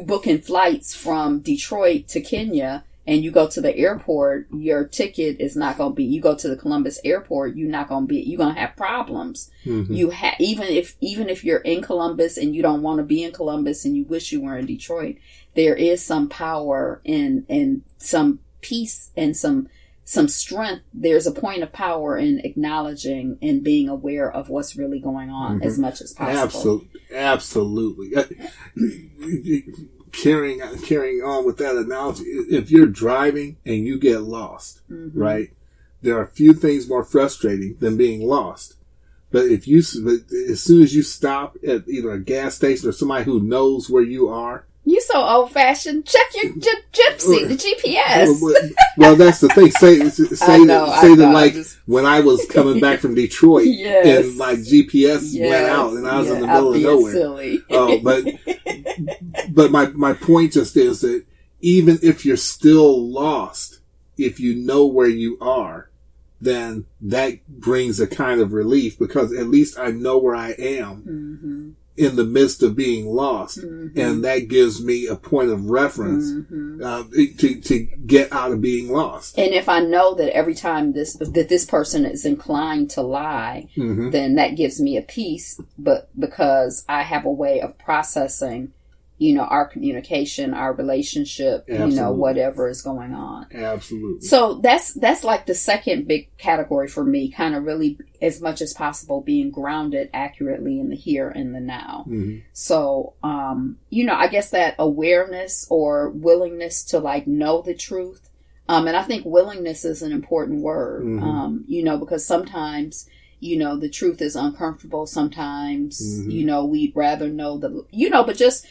booking flights from Detroit to Kenya, and you go to the airport, your ticket is not going to be, you go to the Columbus airport, you're going to have problems. Mm-hmm. Even if you're in Columbus and you don't want to be in Columbus and you wish you were in Detroit, there is some power and some peace and some strength. There's a point of power in acknowledging and being aware of what's really going on mm-hmm. as much as possible.
Absolutely. Carrying on with that analogy, if you're driving and you get lost, mm-hmm. right? There are few things more frustrating than being lost. But as soon as you stop at either a gas station or somebody who knows where you are,
you so old fashioned. Check your gypsy, the GPS.
Well, that's the thing. Say that like when I was coming back from Detroit yes. and like GPS yes. went out and I was in the middle of nowhere.
Silly.
But my point just is that even if you're still lost, if you know where you are, then that brings a kind of relief because at least I know where I am. Mm-hmm. in the midst of being lost. Mm-hmm. And that gives me a point of reference mm-hmm. To get out of being lost.
And if I know that every time this person is inclined to lie, mm-hmm. then that gives me a peace, but because I have a way of processing, our communication, our relationship,
Absolutely.
Whatever is going on.
Absolutely.
So that's like the second big category for me, kind of really as much as possible being grounded accurately in the here and the now. Mm-hmm. So, I guess that awareness or willingness to like know the truth. And I think willingness is an important word, mm-hmm. Because sometimes the truth is uncomfortable sometimes, mm-hmm. We'd rather know but just,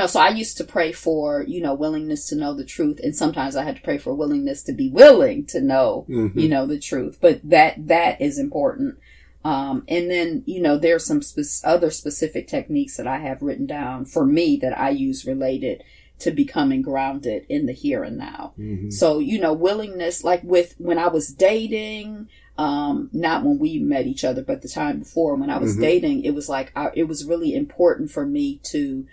so I used to pray for, willingness to know the truth. And sometimes I had to pray for willingness to be willing to know, mm-hmm. The truth. But that is important. And then, there's some other specific techniques that I have written down for me that I use related to becoming grounded in the here and now. Mm-hmm. So, willingness, like when I was dating, not when we met each other, but the time before when I was mm-hmm. dating, it was like, it was really important for me to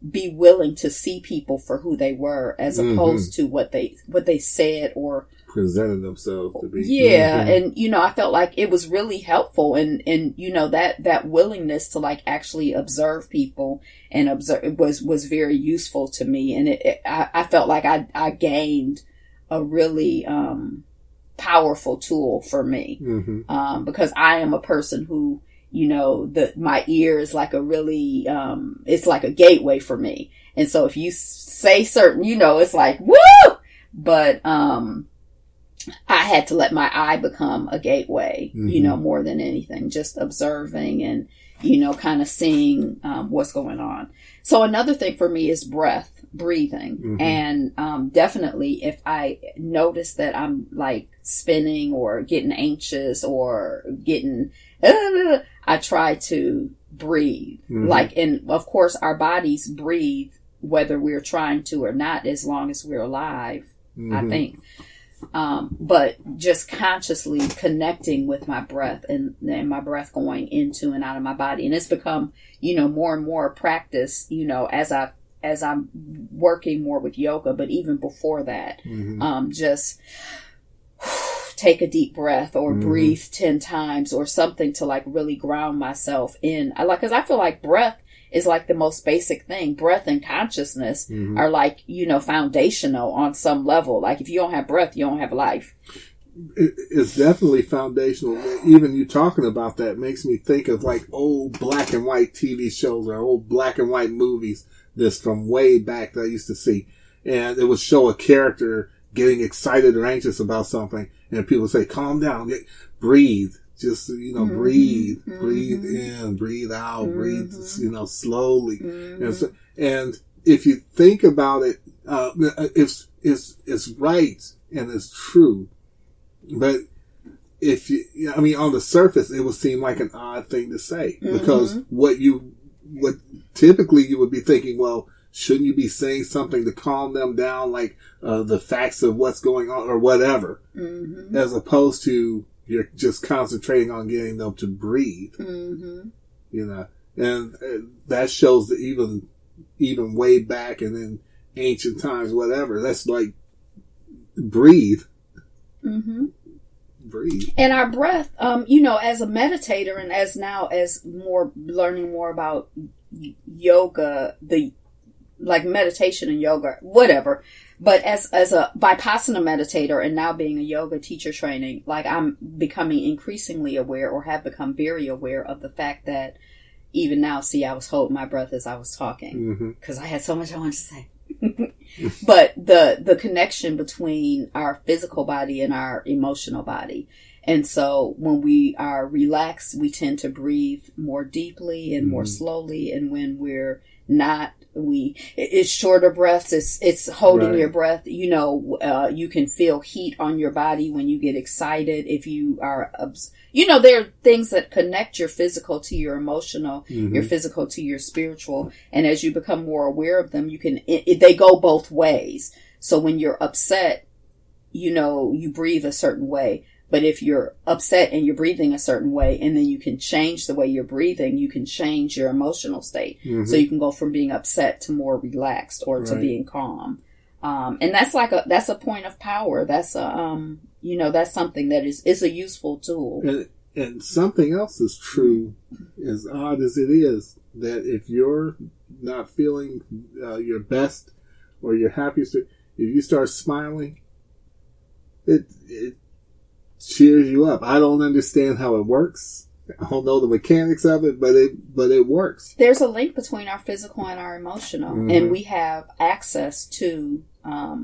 be willing to see people for who they were as mm-hmm. opposed to what they said or
presented themselves to be.
Yeah. Mm-hmm. And, I felt like it was really helpful and that willingness to like actually observe people and observe was very useful to me. And I felt like I gained a really, powerful tool for me, mm-hmm. Because I am a person who, my ear is like a really, it's like a gateway for me. And so if you say certain, it's like, woo! But, I had to let my eye become a gateway, mm-hmm. More than anything, just observing and, kind of seeing, what's going on. So another thing for me is breathing. Mm-hmm. And, definitely if I notice that I'm like spinning or getting anxious or getting, I try to breathe. Mm-hmm. And of course our bodies breathe whether we're trying to or not, as long as we're alive, mm-hmm. I think. But just consciously connecting with my breath and my breath going into and out of my body. And it's become, more and more practice, as I've as I'm working more with yoga, but even before that, just take a deep breath or breathe 10 times or something to like really ground myself in. Cause I feel like breath is like the most basic thing. Breath and consciousness are like, foundational on some level. Like if you don't have breath, you don't have life.
It's definitely foundational. Even you talking about that makes me think of like old black and white TV shows or old black and white movies that's from way back that I used to see. And it would show a character getting excited or anxious about something. And people would say, calm down, breathe. Just, breathe in, breathe out, breathe, slowly. And if you think about it, it's right and it's true. But on the surface, it would seem like an odd thing to say because what typically you would be thinking, well, shouldn't you be saying something to calm them down, like the facts of what's going on or whatever, as opposed to you're just concentrating on getting them to breathe, and that shows that even way back and in ancient times, whatever, that's like breathe. Breathe.
And our breath, as a meditator and as learning more about yoga, like meditation and yoga, whatever. But as a Vipassana meditator and now being a yoga teacher training, like I'm becoming increasingly aware or have become very aware of the fact that even now, I was holding my breath as I was talking because I had so much I wanted to say. But the connection between our physical body and our emotional body. And so when we are relaxed, we tend to breathe more deeply and more slowly. And when we're not, it's shorter breaths. It's holding your breath. You can feel heat on your body when you get excited. If you are, there are things that connect your physical to your emotional, your physical to your spiritual. And as you become more aware of them, they go both ways. So when you're upset, you breathe a certain way. But if you're upset and you're breathing a certain way, and then you can change the way you're breathing, you can change your emotional state. So you can go from being upset to more relaxed or to being calm. And that's that's a point of power. That's that's something that is a useful tool.
And something else is true, as odd as it is, that if you're not feeling your best or your happiest, if you start smiling, it cheers you up. I don't understand how it works. I don't know the mechanics of it, but it works.
There's a link between our physical and our emotional, and we have access to, our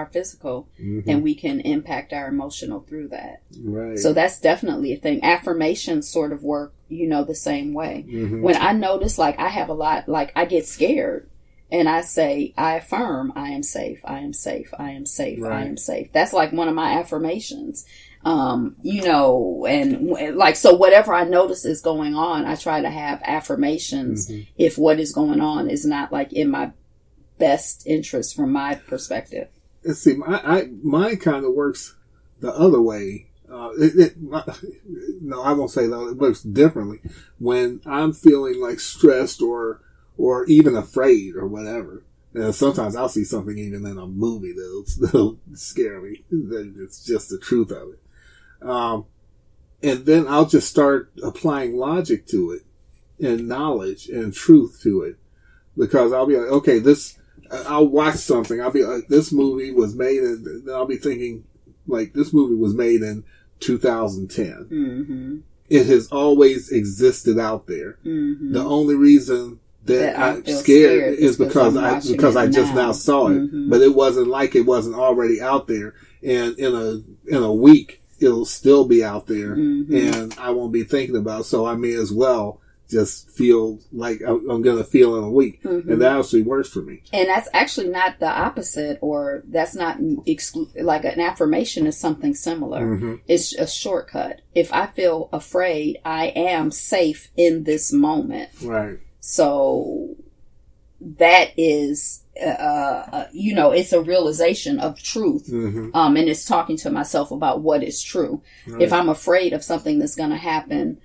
physical, and we can impact our emotional through that.
Right.
So that's definitely a thing. Affirmations sort of work, the same way. When I notice, I have a lot, I get scared. And I say, I affirm, I am safe, I am safe, I am safe, I am safe. That's one of my affirmations. So whatever I notice is going on, I try to have affirmations if what is going on is not in my best interest from my perspective.
Let's see, mine kind of works the other way. No, I won't say that. It works differently. When I'm feeling stressed or even afraid or whatever. And sometimes I'll see something even in a movie that'll scare me. It's just the truth of it. And then I'll just start applying logic to it and knowledge and truth to it. Because I'll be like, okay, I'll watch something. I'll be like, this movie was made, and then I'll be thinking, this movie was made in 2010. It has always existed out there. The only reason that I'm scared is because I just now saw it. But it wasn't it wasn't already out there. And in a week, it'll still be out there, and I won't be thinking about it. So I may as well just feel like I'm going to feel in a week. And that actually works for me. And
that's actually not the opposite, or that's not an affirmation is something similar. It's a shortcut. If I feel afraid, I am safe in this moment.
Right. So
that is, it's a realization of truth. And it's talking to myself about what is true. Right. If I'm afraid of something that's going to happen,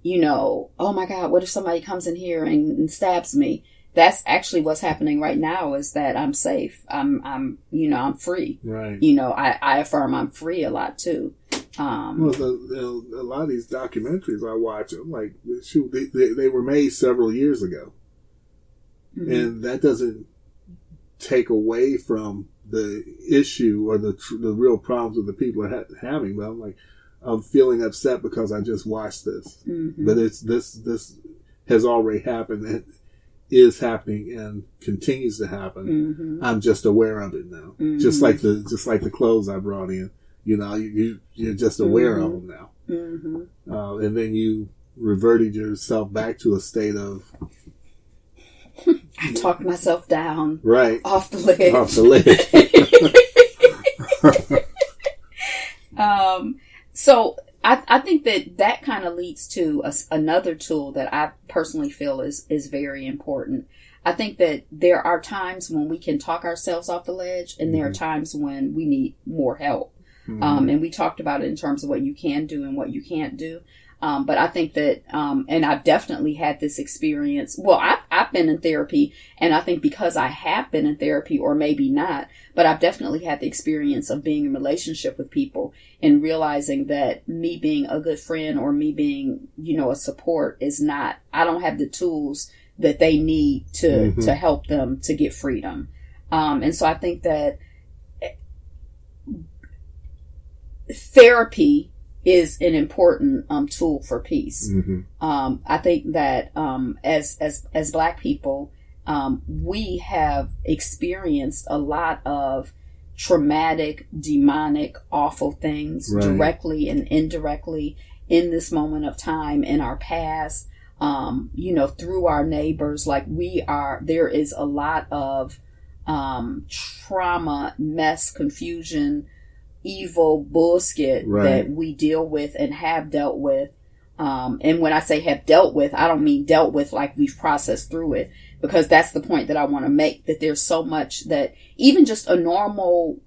you know, oh my God, what if somebody comes in here and stabs me? That's actually what's happening right now, is that I'm safe. I'm free.
Right.
You know, I affirm I'm free a lot too.
Well, a lot of these documentaries I watch, I'm like, shoot, they were made several years ago. Mm-hmm. And that doesn't take away from the issue or the real problems that the people are having. But I'm like, I'm feeling upset because I just watched this. Mm-hmm. But this has already happened and is happening and continues to happen. Mm-hmm. I'm just aware of it now. Mm-hmm. Just like the clothes I brought in. You know, you're just aware of them now. Mm-hmm. And then you reverted yourself back to a state of...
I talked myself down.
Right.
Off the ledge.
Off the
ledge. So I think that kind of leads to another tool that I personally feel is very important. I think that there are times when we can talk ourselves off the ledge, and there are times when we need more help. Mm-hmm. And we talked about it in terms of what you can do and what you can't do. But I think that, and I've definitely had this experience. Well, I've been in therapy, and I think because I have been in therapy, or maybe not, but I've definitely had the experience of being in relationship with people and realizing that me being a good friend or me being, you know, a support is not, I don't have the tools that they need to help them to get freedom. And so I think that therapy is an important tool for peace. Mm-hmm. I think that as Black people, we have experienced a lot of traumatic, demonic, awful things, right, directly and indirectly in this moment of time in our past. You know, through our neighbors, like there is a lot of trauma, mess, confusion, evil bullshit, right, that we deal with and have dealt with. And when I say have dealt with, I don't mean dealt with like we've processed through it, because that's the point that I want to make, that there's so much that even just a normal,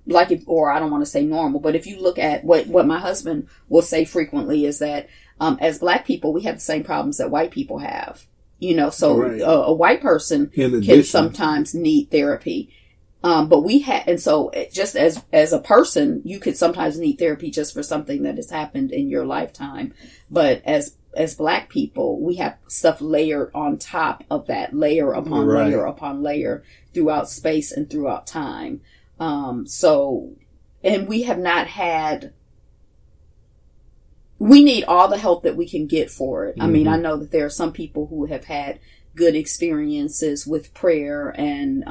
or I don't want to say normal, but if you look at what my husband will say frequently is that, as Black people, we have the same problems that white people have, you know, so right, a white person can sometimes need therapy. But and so just as a person, you could sometimes need therapy just for something that has happened in your lifetime. But as Black people, we have stuff layered on top of that, layer upon right, layer upon layer throughout space and throughout time. And we have not had, we need all the help that we can get for it. Mm-hmm. I mean, I know that there are some people who have had good experiences with prayer and,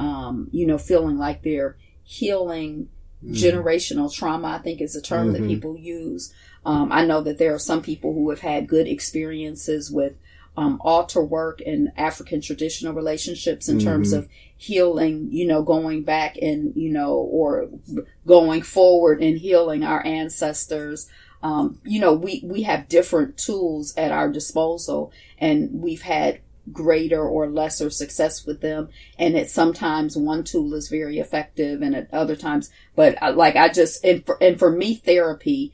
you know, feeling like they're healing generational trauma, I think is a term that people use. I know that there are some people who have had good experiences with altar work and African traditional relationships in terms of healing, you know, going back and, you know, or going forward and healing our ancestors. You know, we have different tools at our disposal, and we've had greater or lesser success with them, and at sometimes one tool is very effective and at other times, but and for me, therapy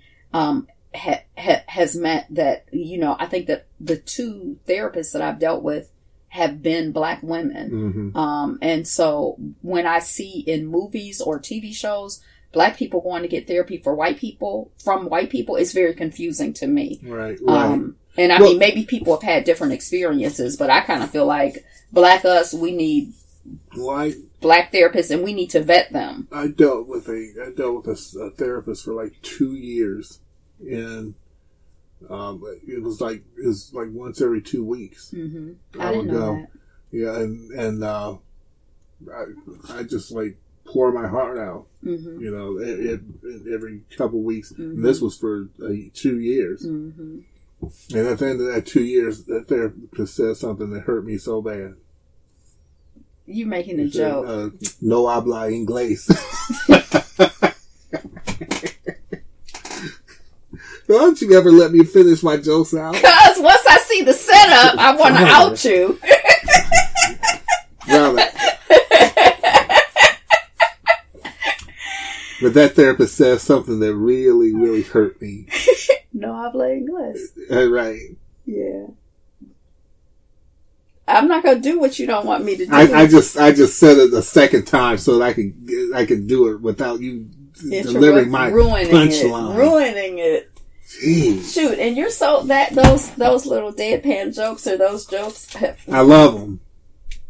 has meant that, you know, I think that the two therapists that I've dealt with have been Black women. And so when I see in movies or TV shows Black people going to get therapy from white people, it's very confusing to me. Right. And I mean, maybe people have had different experiences, but I kind of feel like Black us, we need Black therapists, and we need to vet them.
I dealt with a therapist for like 2 years, and it was like once every 2 weeks.
I didn't know that.
Yeah, and I just like pour my heart out, you know, every couple of weeks. And this was for 2 years. And at the end of that 2 years, that therapist said something that hurt me so bad.
You making a joke.
No habla inglés. Don't you ever let me finish my jokes out?
Because once I see the setup, I want to out you.
But that therapist said something that really, really hurt me.
No habla inglés.
Right.
Yeah. I'm not gonna do what you don't want me to do.
I just said it a second time so that I could do it without you delivering my punchline.
Ruining it.
Jeez.
Shoot, and you're so those little deadpan jokes or those jokes.
I love them.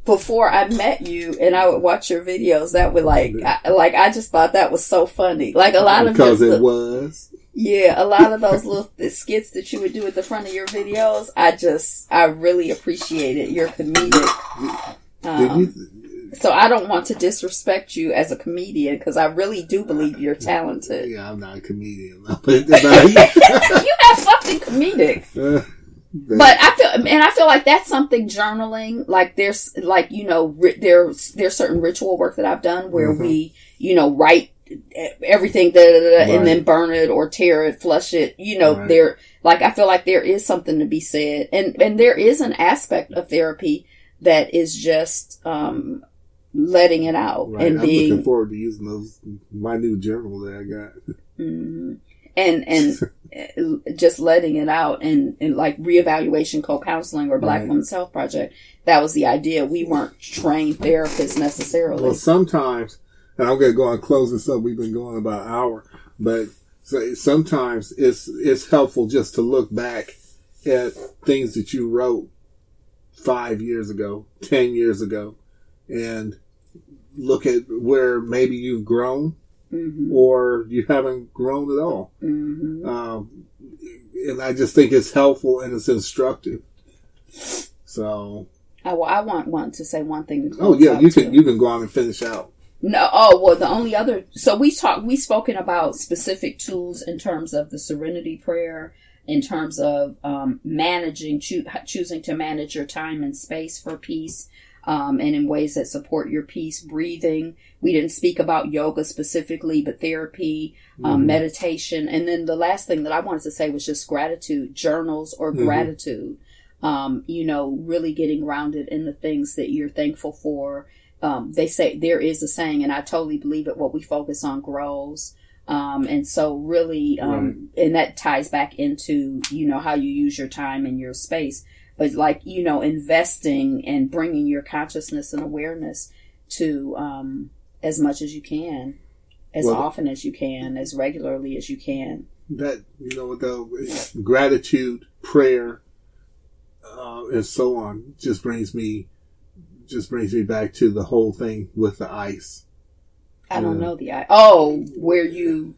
Before I met you, and I would watch your videos, that would I just thought that was so funny. Like a lot of
because it was.
Yeah, a lot of those little skits that you would do at the front of your videos, I really appreciated your comedic. So I don't want to disrespect you as a comedian because I really do believe you're talented.
Yeah, I'm not a comedian.
You have something comedic. But I feel like that's something journaling. Like there's like, there's certain ritual work that I've done where we, write everything and then burn it or tear it, flush it. There, like, I feel like there is something to be said. And there is an aspect of therapy that is just, letting it out and being.
I'm looking forward to using my new journal that I got.
Mm-hmm. And just letting it out and like reevaluation, co-counseling or Black Women's Health Project. That was the idea. We weren't trained therapists necessarily.
Well, sometimes, and I'm going to go on close this up. We've been going about an hour, but sometimes it's helpful just to look back at things that you wrote 5 years ago, 10 years ago, and look at where maybe you've grown. Mm-hmm. Or you haven't grown at all. Mm-hmm. And I just think it's helpful and it's instructive. So.
I want to say one thing.
Oh yeah, you can go on and finish out.
No, the only other. So we've spoken about specific tools in terms of the Serenity Prayer, in terms of choosing to manage your time and space for peace. And in ways that support your peace, breathing. We didn't speak about yoga specifically, but therapy, meditation. And then the last thing that I wanted to say was just gratitude, journals or gratitude. Really getting grounded in the things that you're thankful for. They say there is a saying, and I totally believe it, what we focus on grows. And so really, and that ties back into, how you use your time and your space. But like, investing and bringing your consciousness and awareness to as much as you can, as often as you can, as regularly as you can.
That, the gratitude, prayer, and so on just brings me back to the whole thing with the ice.
I don't know the ice. Oh, where you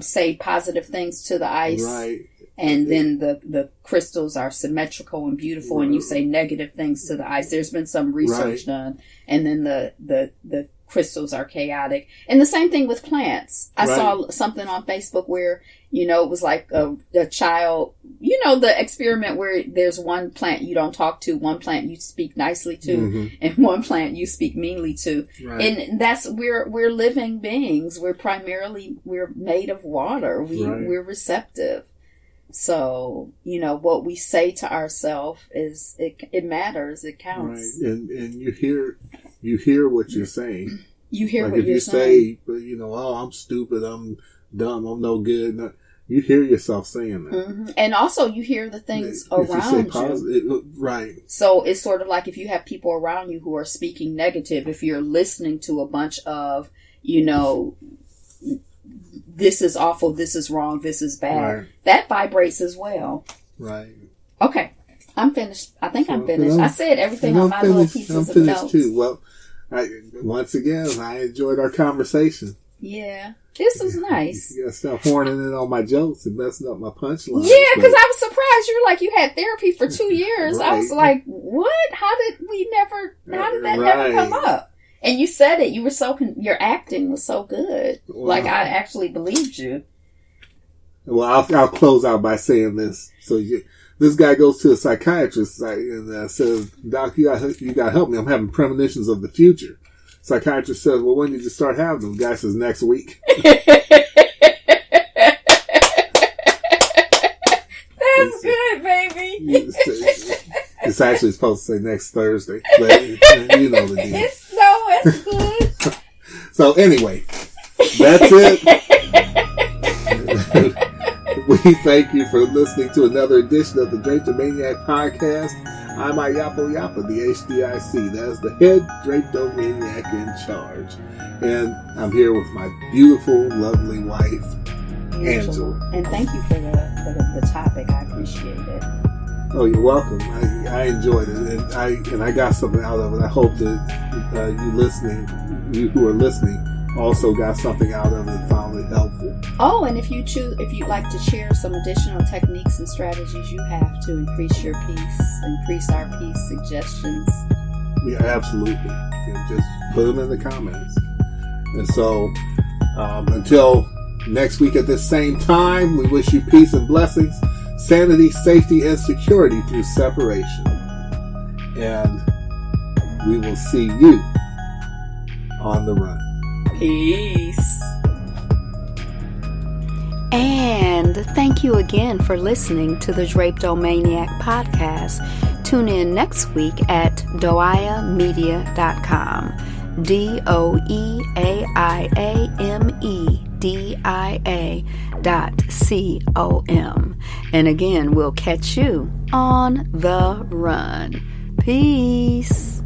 say positive things to the ice.
Right.
And then the crystals are symmetrical and beautiful, and you say negative things to the ice. There's been some research done, and then the crystals are chaotic. And the same thing with plants. I saw something on Facebook where it was like a child. The experiment where there's one plant you don't talk to, one plant you speak nicely to, and one plant you speak meanly to. Right. And that's we're living beings. We're made of water. We're receptive. So, what we say to ourselves it matters. It counts.
Right. And you hear what you're saying.
You hear
like
what you're saying.
If you say, oh, I'm stupid, I'm dumb, I'm no good. You hear yourself saying that. Mm-hmm.
And also you hear the things around you.
Right.
So it's sort of like if you have people around you who are speaking negative, if you're listening to a bunch of, this is awful, this is wrong, this is bad. That vibrates as well.
Right.
Okay. I'm finished. I think I'm finished. I said everything on my little pieces of notes.
Too. Well, once again, I enjoyed our conversation.
Yeah. This was nice.
You gotta stop horning in on my jokes and messing up my punchlines.
Yeah, because I was surprised. You were like, you had therapy for 2 years. Right. I was like, what? How did that never come up? And you said it. You were your acting was so good. Wow. Like, I actually believed you.
Well, I'll close out by saying this. So this guy goes to a psychiatrist and says, Doc, you gotta help me. I'm having premonitions of the future. Psychiatrist says, well, when did you start having them? The guy says, next week.
That's good, baby.
It's actually supposed to say next Thursday. But you know the deal.
It's good.
So anyway, that's it. we thank you for listening to another edition of the Drapetomaniac Podcast. I'm Ayapo Yapa, the HDIC. That's the head Drapetomaniac in charge. And I'm here with my beautiful, lovely wife, Angela.
And thank you for the topic. I appreciate it.
Oh, you're welcome. I enjoyed it, and I got something out of it. I hope that you who are listening, also got something out of it and found it helpful.
Oh, and if you'd like to share some additional techniques and strategies you have to increase your peace, increase our peace, suggestions.
Yeah, absolutely. Just put them in the comments. And so, until next week at this same time, we wish you peace and blessings, sanity, safety, and security through separation. And we will see you on the run.
Peace. And thank you again for listening to the Drapetomaniac Podcast. Tune in next week at doiamedia.com. DOIAMEDIA.com. And again, we'll catch you on the run. Peace.